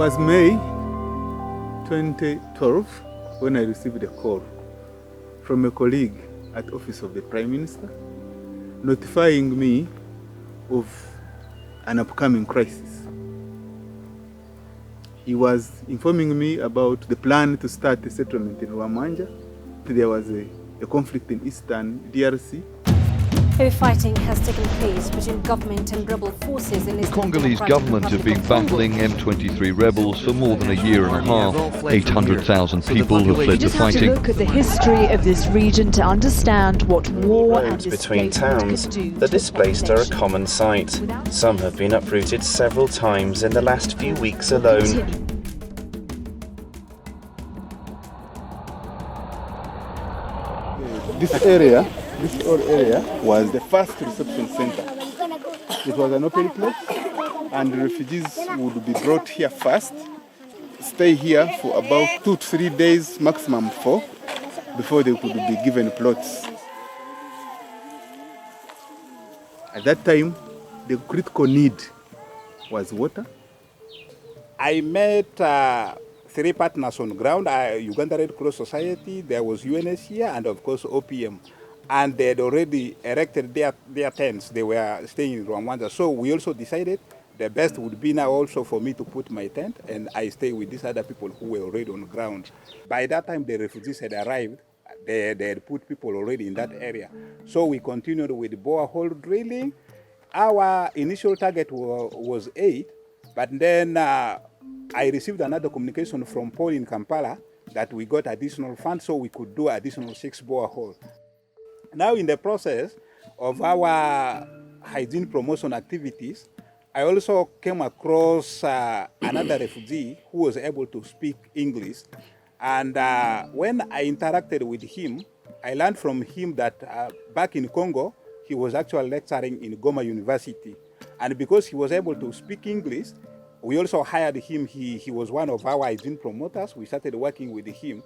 was May 2012 when I received a call from a colleague at the Office of the Prime Minister notifying me of an upcoming crisis. He was informing me about the plan to start a settlement in Rwamwanja. There was a conflict in eastern DRC. Heavy fighting has taken place between government and rebel forces in the Congolese government have been battling M23 rebels for more than a year and a half. 800,000 people have fled the fighting. You just have to look at the history of this region to understand what war and roads between towns, the displaced are a common sight. Some have been uprooted several times in the last few weeks alone. This area was the first reception center. It was an open place, and the refugees would be brought here first, stay here for about 2 to 3 days, maximum 4, before they could be given plots. At that time, the critical need was water. I met 3 partners on ground, Uganda Red Cross Society, there was UNHCR, and of course OPM. And they had already erected their tents. They were staying in Rwamwanja. So we also decided the best would be now also for me to put my tent, and I stay with these other people who were already on ground. By that time, the refugees had arrived. They had put people already in that area. So we continued with borehole drilling. Our initial target was 8, but then I received another communication from Paul in Kampala that we got additional funds so we could do additional 6 boreholes. Now, in the process of our hygiene promotion activities, I also came across another refugee who was able to speak English. And when I interacted with him, I learned from him that back in Congo, he was actually lecturing in Goma University. And because he was able to speak English, we also hired him. He was one of our hygiene promoters. We started working with him.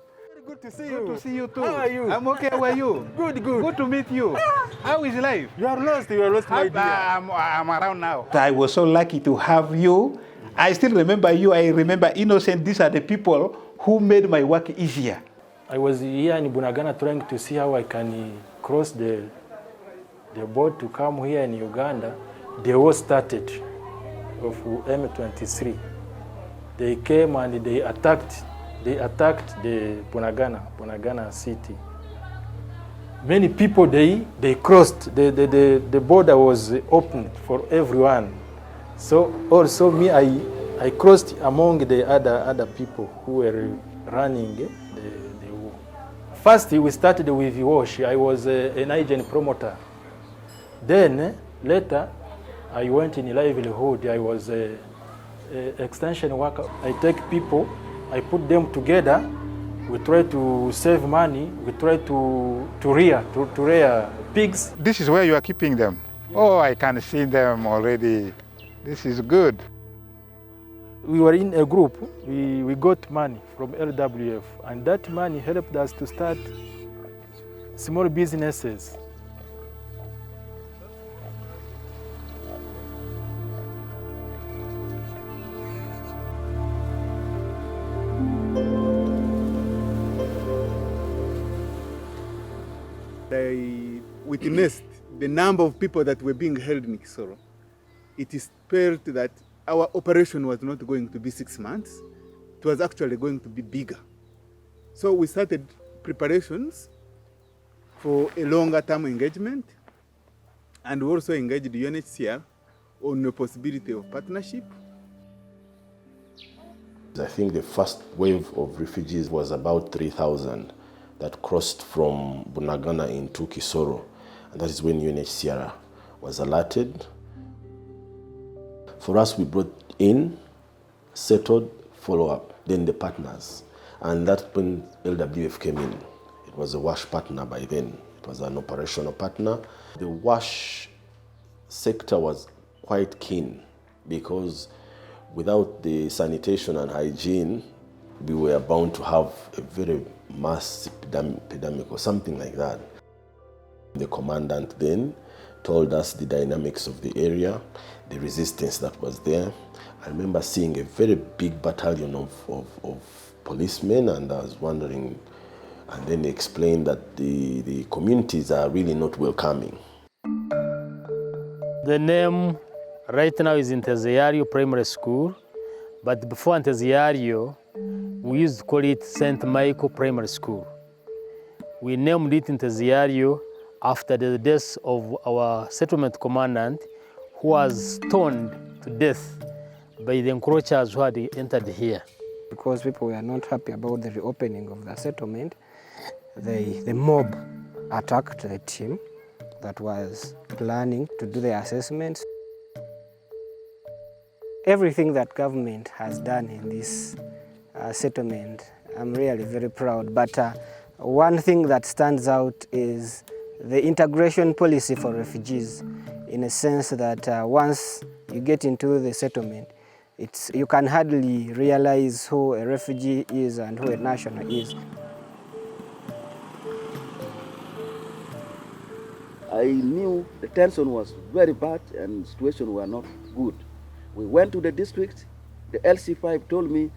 Good to see you. Good to see you too. How are you? I'm okay. How are you? Good. Good to meet you. How is life? You are lost, my dear. I'm around now. I was so lucky to have you. I still remember you. I remember Innocent. These are the people who made my work easier. I was here in Bunagana trying to see how I can cross the boat to come here in Uganda. The war started of M23. They came and they attacked the Bunagana city. Many people, they crossed, the border was open for everyone. So also me, I crossed among the other people who were running the war. First, we started with wash. I was an agent promoter. Then, later, I went in livelihood. I was an extension worker. I take people, I put them together. We try to save money. We try to rear pigs. This is where you are keeping them. Oh, I can see them already. This is good. We were in a group. We got money from LWF, and that money helped us to start small businesses. I witnessed the number of people that were being held in Kisoro. It is felt that our operation was not going to be 6 months. It was actually going to be bigger. So we started preparations for a longer term engagement, and we also engaged the UNHCR on the possibility of partnership. I think the first wave of refugees was about 3,000 that crossed from Bunagana into Kisoro. And that is when UNHCR was alerted. For us, we brought in, settled, follow-up, then the partners. And that's when LWF came in. It was a WASH partner by then. It was an operational partner. The WASH sector was quite keen because without the sanitation and hygiene, we were bound to have a very mass epidemic or something like that. The commandant then told us the dynamics of the area, the resistance that was there. I remember seeing a very big battalion of policemen, and I was wondering, and then they explained that the communities are really not welcoming. The name right now is Inteziario Primary School, but before Inteziario, we used to call it St. Michael Primary School. We named it Inteziario after the death of our settlement commandant, who was stoned to death by the encroachers who had entered here. Because people were not happy about the reopening of the settlement, the mob attacked the team that was planning to do the assessments. Everything that government has done in this settlement, I'm really very proud. But one thing that stands out is the integration policy for refugees, in a sense that once you get into the settlement, you can hardly realize who a refugee is and who a national is. I knew the tension was very bad and the situation were not good. We went to the district. The LC5 told me,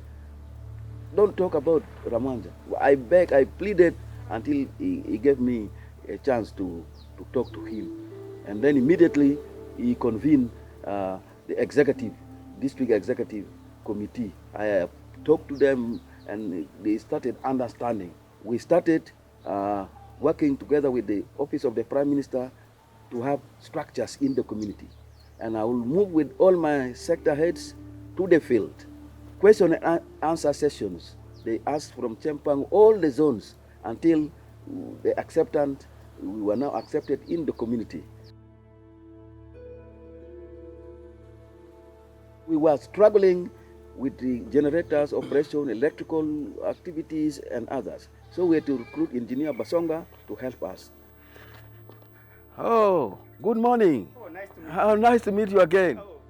don't talk about Rwamwanja. I begged, I pleaded until he gave me a chance to talk to him. And then immediately he convened the district executive committee. I talked to them and they started understanding. We started working together with the Office of the Prime Minister to have structures in the community. And I will move with all my sector heads to the field. Question and answer sessions. They asked from Chempang all the zones until the acceptance, we were now accepted in the community. We were struggling with the generators, operation, electrical activities, and others. So we had to recruit Engineer Basonga to help us. Oh, good morning. Oh, nice to meet you. How nice to meet you again. Oh.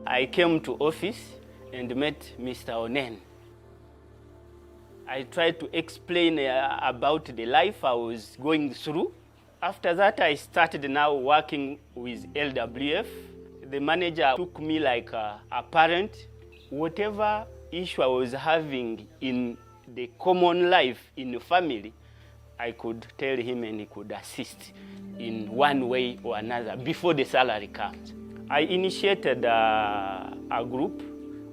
I came to office and met Mr. Onen. I tried to explain about the life I was going through. After that, I started now working with LWF. The manager took me like a parent. Whatever issue I was having in the common life in the family, I could tell him and he could assist in one way or another before the salary comes. I initiated a group,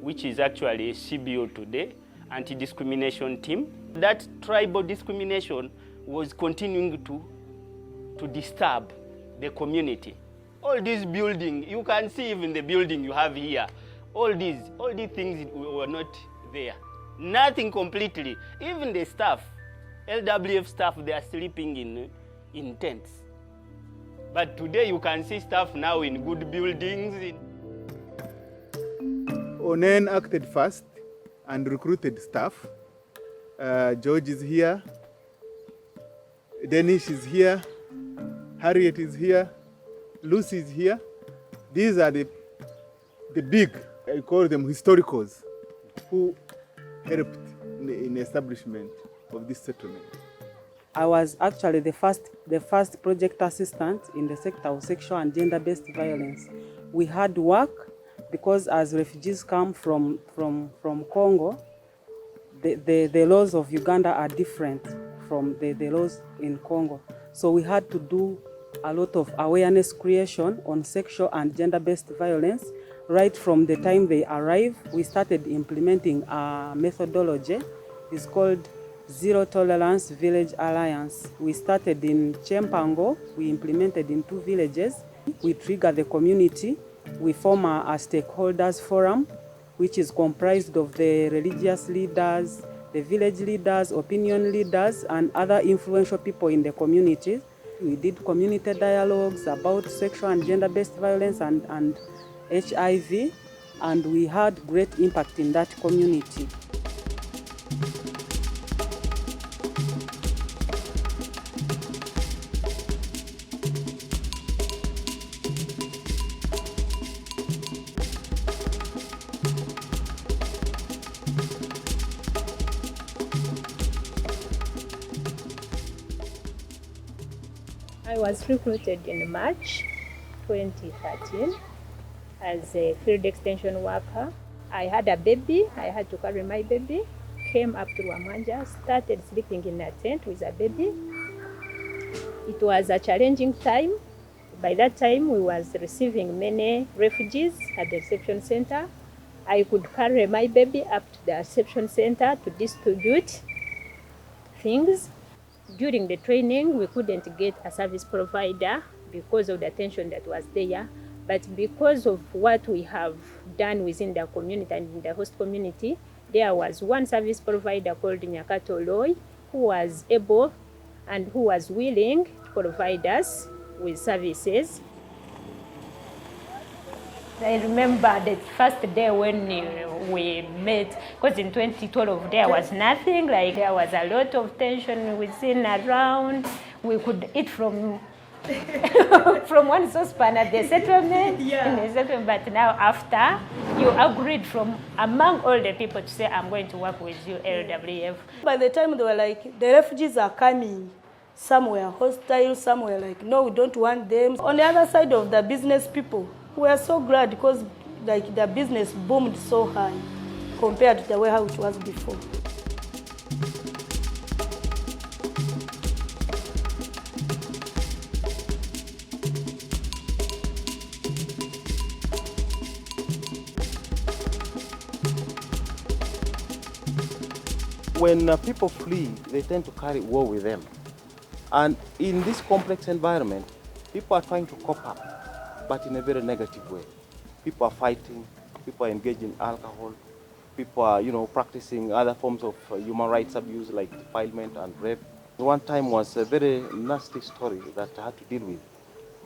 which is actually a CBO today, anti-discrimination team. That tribal discrimination was continuing to disturb the community. All these buildings, you can see even the building you have here, all these things were not there. Nothing completely. Even the staff, LWF staff, they are sleeping in tents. But today you can see staff now in good buildings. Onen acted fast and recruited staff. George is here, Danish is here, Harriet is here, Lucy is here. These are the big, I call them historicals, who helped in the establishment of this settlement. I was actually the first project assistant in the sector of sexual and gender-based violence. We had work because as refugees come from Congo, the laws of Uganda are different from the laws in Congo. So we had to do a lot of awareness creation on sexual and gender-based violence. Right from the time they arrive, we started implementing a methodology. It's called Zero Tolerance Village Alliance. We started in Chempango. We implemented in 2 villages. We trigger the community. We form a stakeholders forum, which is comprised of the religious leaders, the village leaders, opinion leaders, and other influential people in the community. We did community dialogues about sexual and gender-based violence and HIV, and we had great impact in that community. I was recruited in March 2013 as a field extension worker. I had a baby, I had to carry my baby, came up to Rwamwanja, started sleeping in a tent with a baby. It was a challenging time. By that time, we was receiving many refugees at the reception center. I could carry my baby up to the reception center to distribute things. During the training, we couldn't get a service provider because of the tension that was there. But because of what we have done within the community and in the host community, there was one service provider called Nyakato Loy who was able and who was willing to provide us with services. I remember the first day when we met, because in 2012 there was nothing, like there was a lot of tension within around. We could eat from from one saucepan at the settlement, in the settlement, but now after you agreed from among all the people to say, I'm going to work with you, LWF. By the time they were like, the refugees are coming, some were hostile, some were like, no, we don't want them. On the other side of the business people, we are so glad because like the business boomed so high compared to the way how it was before. When people flee, they tend to carry war with them. And in this complex environment, people are trying to cope up, but in a very negative way. People are fighting, people are engaged in alcohol, people are, practicing other forms of human rights abuse like defilement and rape. One time was a very nasty story that I had to deal with.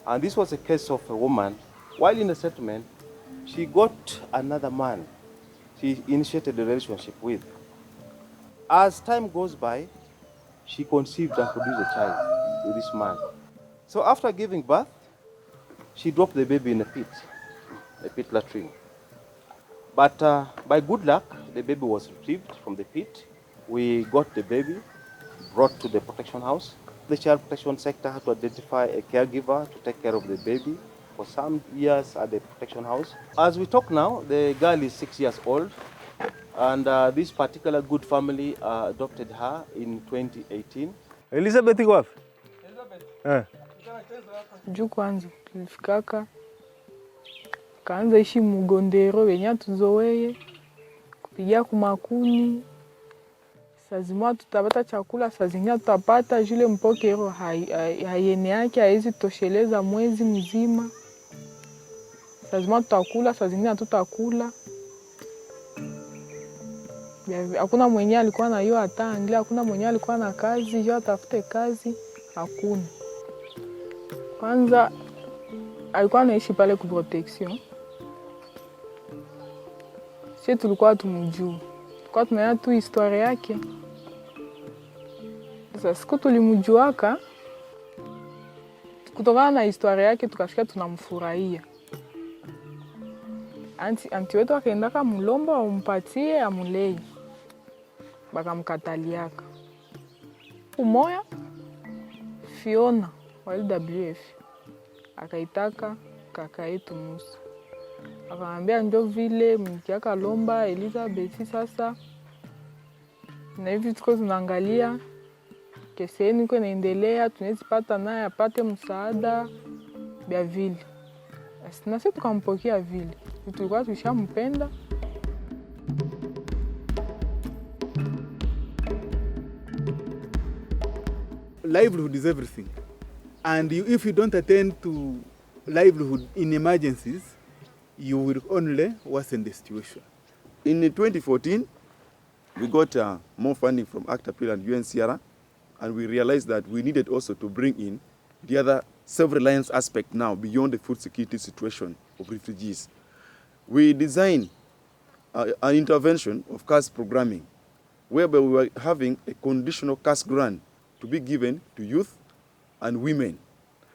And this was a case of a woman, while in a settlement, she got another man she initiated a relationship with. As time goes by, she conceived and produced a child with this man. So after giving birth, she dropped the baby in a pit latrine. But by good luck, the baby was retrieved from the pit. We got the baby, brought to the protection house. The child protection sector had to identify a caregiver to take care of the baby for some years at the protection house. As we talk now, the girl is 6 years old. And this particular good family adopted her in 2018. Elizabeth iko wapi? Juu kwanza tulifikaka kaanza ishi mugondero wenye tuzoeye kupigia kumakuni. Saa zingine tutapata chakula, saa zingine tutapata jule mpokero hayene yake haizi tosheleza mwezi mzima. Saa zingine tutakula, saa zingine hatutakula. Hakuna mwenye alikuwa na hiyo hata anglia, hakuna mwenye alikuwa na kazi, hiyo atafute kazi, hakuna. Kwanza alikuwa anaishi pale ku protection. Sisi tulikuwa tumjua. Tulikuwa tunaona tu historia yake. Sasa siku tulimjuaka, kutokana na historia yake tukafika tunamfurahia. Anti wetu akaenda kamulomba umpatie amulei. Bakamkataliaka. Umoya Fiona wa LWF akaitaka kaka yetu Musa. Akamwambia ndio vile mkiaka lomba Elizabeth sasa. Na hivi tuko tunaangalia kesi yenu iko inaendelea, tunaweza pata naye apate msaada bia vile. Na sisi tukampokea vile. Tulikuwa tushampenda. Livelihood is everything. And if you don't attend to livelihood in emergencies, you will only worsen the situation. In 2014, we got more funding from ACTAPIL and UNCR, and we realized that we needed also to bring in the other self-reliance aspect now beyond the food security situation of refugees. We designed an intervention of cash programming, whereby we were having a conditional cash grant to be given to youth and women.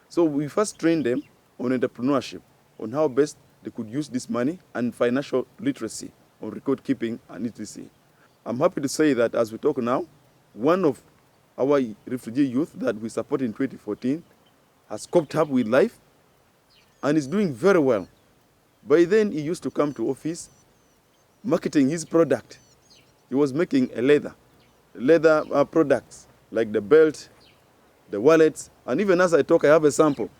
So we first trained them on entrepreneurship, on how best they could use this money, and financial literacy, on record keeping and etc. I'm happy to say that as we talk now, one of our refugee youth that we supported in 2014 has coped up with life and is doing very well. By then, he used to come to office marketing his product. He was making a leather products like the belt, the wallets, and even as I talk, I have a sample.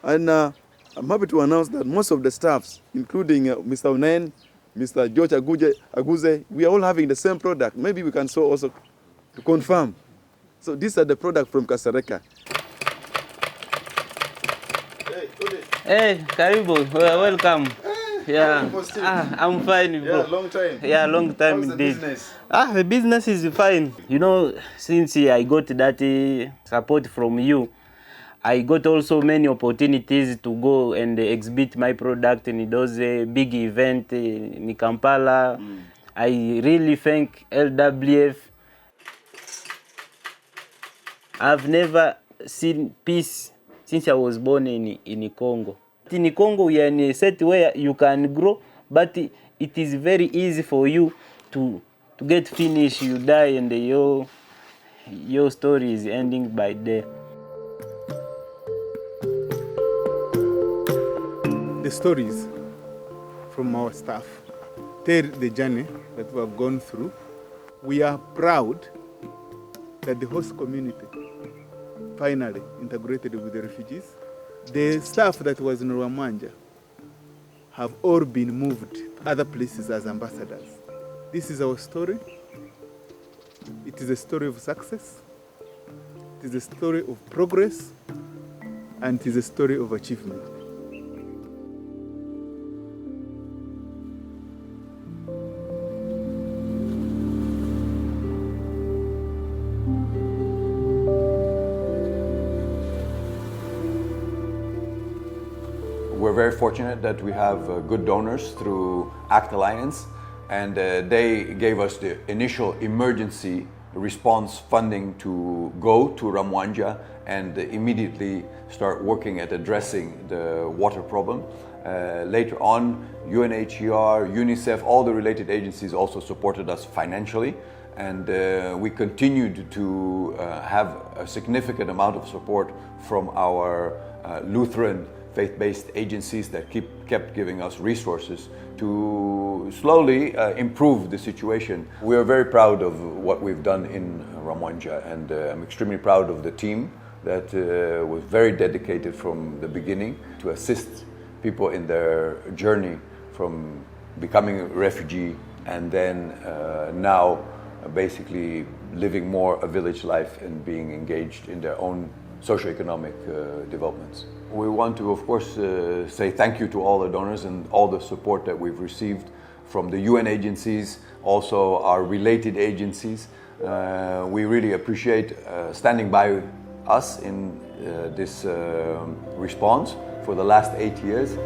And I'm happy to announce that most of the staffs, including Mr. Onen, Mr. George Aguze, we are all having the same product. Maybe we can so also to confirm. So these are the products from Kasareka. Hey, karibu, welcome. Yeah, I'm fine, bro. Yeah, long time. Yeah, long time How's indeed. the business? The business is fine. You know, since I got that support from you, I got also many opportunities to go and exhibit my product in those big events in Kampala. I really thank LWF. I've never seen peace since I was born in Congo. In Congo, we are in a set where you can grow, but it is very easy for you to get finished. You die, and your story is ending by there. The stories from our staff tell the journey that we have gone through. We are proud that the host community finally integrated with the refugees. The staff that was in Rwamwanja have all been moved to other places as ambassadors. This is our story. It is a story of success. It is a story of progress. And it is a story of achievement. We're very fortunate that we have good donors through ACT Alliance, and they gave us the initial emergency response funding to go to Rwamwanja and immediately start working at addressing the water problem. Later on, UNHCR, UNICEF, all the related agencies also supported us financially, and we continued to have a significant amount of support from our Lutheran faith-based agencies that kept giving us resources to slowly improve the situation. We are very proud of what we've done in Rwamwanja, and I'm extremely proud of the team that was very dedicated from the beginning to assist people in their journey from becoming a refugee and then now basically living more a village life and being engaged in their own socioeconomic developments. We want to, of course, say thank you to all the donors and all the support that we've received from the UN agencies, also our related agencies. We really appreciate standing by us in this response for the last 8 years.